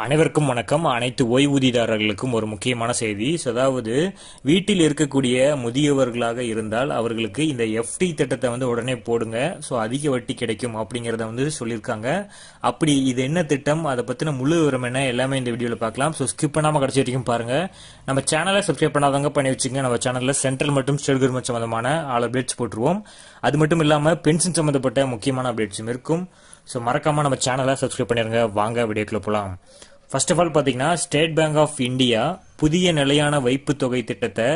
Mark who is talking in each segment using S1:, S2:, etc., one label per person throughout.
S1: அனைவருக்கும் வணக்கம். அனைத்து ஓய்வூதியதாரர்களுக்கும் ஒரு முக்கியமான செய்தி. அதாவது வீட்டில் இருக்கக்கூடிய முதியவர்களாக இருந்தால் அவர்களுக்கு இந்த எஃப்டி திட்டத்தை உடனே போடுங்க. அதிக வட்டி கிடைக்கும் அப்படிங்கறத சொல்லியிருக்காங்க. அப்படி இது என்ன திட்டம், அதை பத்தின முழு விவரம் என்ன, எல்லாமே இந்த வீடியோல பார்க்கலாம். ஸ்கிப் பண்ணாம கடைசி வரைக்கும் பாருங்க. நம்ம சேனலை சப்ஸ்கிரைப் பண்ணாதவங்க பண்ணி வச்சுங்க. நம்ம சேனல்ல சென்ட்ரல் மற்றும் ஸ்டேட் கவர்மெண்ட் சம்பந்தமான ஆல் அப்டேட்ஸ் போட்டுருவோம். அது மட்டும் இல்லாம பென்ஷன் சம்பந்தப்பட்ட முக்கியமான அப்டேட்ஸும் இருக்கும். மறக்காம நம்ம சேனலை சப்ஸ்கிரைப் பண்ணிருங்க. வாங்க வீடியோக்குள்ள போலாம். ஃபர்ஸ்ட் ஆஃப் ஆல் பாத்தீங்கன்னா ஸ்டேட் பேங்க் ஆஃப் இந்தியா புதிய நிலையான வைப்பு தொகை திட்டத்தை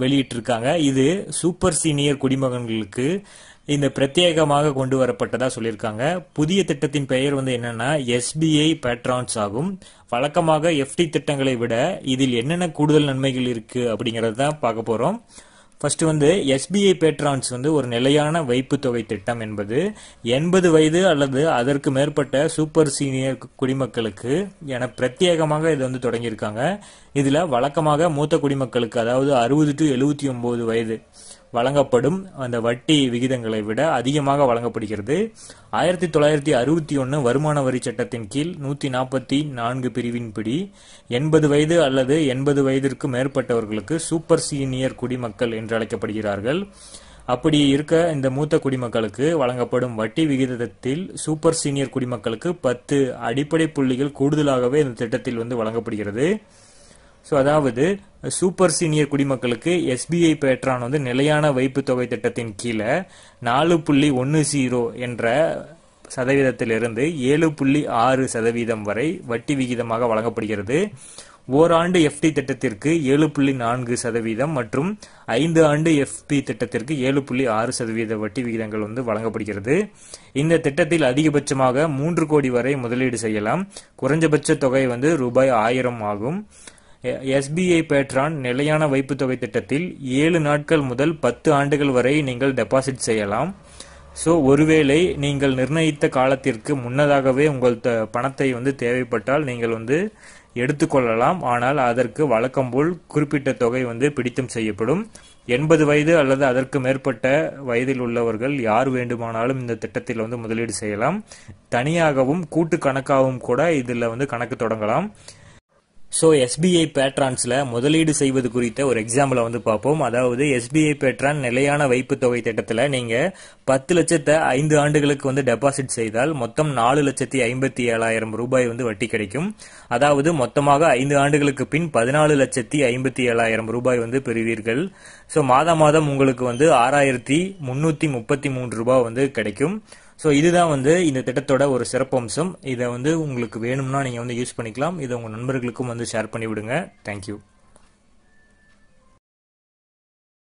S1: வெளியிட்டிருக்காங்க. இது சூப்பர் சீனியர் குடிமகன்களுக்கு இந்த பிரத்யேகமாக கொண்டு வரப்பட்டதா சொல்லியிருக்காங்க. புதிய திட்டத்தின் பெயர் என்னன்னா எஸ்பிஐ பேட்ரான்ஸ் ஆகும். வழக்கமாக எஃப்டி திட்டங்களை விட இதில் என்னென்ன கூடுதல் நன்மைகள் இருக்கு அப்படிங்கறத தான் பார்க்க போறோம். ஃபர்ஸ்ட் எஸ்பிஐ பேட்ரான்ஸ் ஒரு நிலையான வைப்பு தொகை திட்டம் என்பது 80 வயது அல்லது அதற்கு மேற்பட்ட சூப்பர் சீனியர் குடிமக்களுக்கு என பிரத்யேகமாக இது தொடங்கியிருக்காங்க. இதுல வழக்கமாக மூத்த குடிமக்களுக்கு, அதாவது 60 to 79 வயது வழங்கப்படும் அந்த வட்டி விகிதங்களை விட அதிகமாக வழங்கப்படுகிறது. 1961 வருமான வரி சட்டத்தின் கீழ் 144 பிரிவின்படி 80 வயது அல்லது 80 வயதிற்கு மேற்பட்டவர்களுக்கு சூப்பர் சீனியர் குடிமக்கள் என்று அழைக்கப்படுகிறார்கள். அப்படி இருக்க இந்த மூத்த குடிமக்களுக்கு வழங்கப்படும் வட்டி விகிதத்தில் சூப்பர் சீனியர் குடிமக்களுக்கு 10 அடிப்படை புள்ளிகள் கூடுதலாகவே இந்த திட்டத்தில் வழங்கப்படுகிறது. அதாவது சூப்பர் சீனியர் குடிமக்களுக்கு எஸ்பிஐ பேட்ரான் நிலையான வைப்பு தொகை திட்டத்தின் கீழே 4.10 என்ற சதவீதத்திலிருந்து 7.6% வரை வட்டி விகிதமாக வழங்கப்படுகிறது. ஓராண்டு எஃப்டி திட்டத்திற்கு 7.4% மற்றும் 5 ஆண்டு எஃப்பி திட்டத்திற்கு 7.6% வட்டி விகிதங்கள் வழங்கப்படுகிறது. இந்த திட்டத்தில் அதிகபட்சமாக 3 கோடி வரை முதலீடு செய்யலாம். குறைஞ்சபட்ச தொகை ரூபாய் 1000 ஆகும். எஸ்பிஐ பேட்ரான் நிலையான வைப்பு தொகை திட்டத்தில் 7 நாட்கள் முதல் 10 ஆண்டுகள் வரை நீங்கள் டெபாசிட் செய்யலாம். ஒருவேளை நீங்கள் நிர்ணயித்த காலத்திற்கு முன்னதாகவே உங்கள் பணத்தை தேவைப்பட்டால் நீங்கள் எடுத்துக்கொள்ளலாம். ஆனால் அதற்கு வழக்கம் போல் குறிப்பிட்ட தொகை பிடித்தம் செய்யப்படும். 80 வயது அல்லது அதற்கு மேற்பட்ட வயதில் உள்ளவர்கள் யார் வேண்டுமானாலும் இந்த திட்டத்தில் முதலீடு செய்யலாம். தனியாகவும் கூட்டு கணக்காகவும் கூட இதுல கணக்கு தொடங்கலாம். எஸ்பிஐ பேட்ரான்ஸ்ல முதலீடு செய்வது குறித்த ஒரு எக்ஸாம்பிள பார்ப்போம். அதாவது எஸ்பிஐ பேட்ரான் நிலையான வைப்பு தொகை திட்டத்துல நீங்க 10 லட்சத்தை 5 ஆண்டுகளுக்கு டெபாசிட் செய்தால் மொத்தம் 4,57,000 ரூபாய் வட்டி கிடைக்கும். அதாவது மொத்தமாக 5 ஆண்டுகளுக்கு பின் 14,57,000 ரூபாய் பெறுவீர்கள். மாதம் உங்களுக்கு 6,333 ரூபாய் கிடைக்கும். இதுதான் இந்த திட்டத்தோட ஒரு சிறப்பம்சம். இதை உங்களுக்கு வேணும்னா நீங்க யூஸ் பண்ணிக்கலாம். இதை உங்க நண்பர்களுக்கும் ஷேர் பண்ணி விடுங்க. தேங்க்யூ.